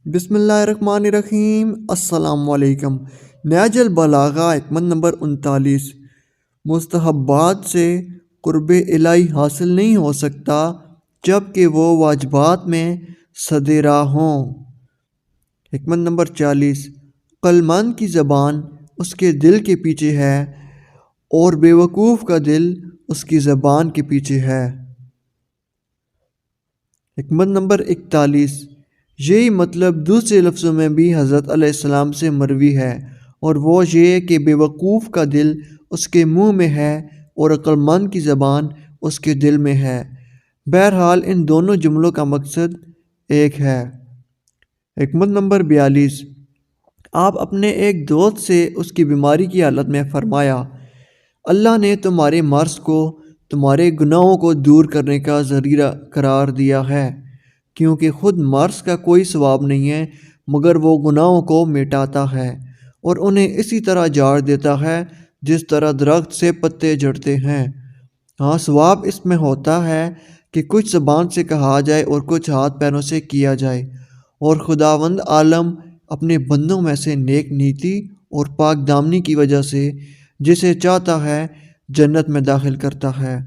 بسم اللہ الرحمن الرحیم۔ السلام علیکم۔ نہج البلاغہ حکمت نمبر 39۔ مستحبات سے قرب الہی حاصل نہیں ہو سکتا جب کہ وہ واجبات میں صدرہ ہوں۔ حکمت نمبر 40۔ عقلمند کی زبان اس کے دل کے پیچھے ہے اور بے وقوف کا دل اس کی زبان کے پیچھے ہے۔ حکمت نمبر 41۔ یہی مطلب دوسرے لفظوں میں بھی حضرت علیہ السلام سے مروی ہے، اور وہ یہ کہ بے وقوف کا دل اس کے منہ میں ہے اور عقلمند کی زبان اس کے دل میں ہے۔ بہرحال ان دونوں جملوں کا مقصد ایک ہے۔ حکمت نمبر 42۔ آپ اپنے ایک دوست سے اس کی بیماری کی حالت میں فرمایا، اللہ نے تمہارے مرض کو تمہارے گناہوں کو دور کرنے کا ذریعہ قرار دیا ہے، کیونکہ خود مرض کا کوئی ثواب نہیں ہے مگر وہ گناہوں کو مٹاتا ہے اور انہیں اسی طرح جھاڑ دیتا ہے جس طرح درخت سے پتے جھڑتے ہیں۔ ہاں، ثواب اس میں ہوتا ہے کہ کچھ زبان سے کہا جائے اور کچھ ہاتھ پیروں سے کیا جائے، اور خداوند عالم اپنے بندوں میں سے نیک نیتی اور پاک دامنی کی وجہ سے جسے چاہتا ہے جنت میں داخل کرتا ہے۔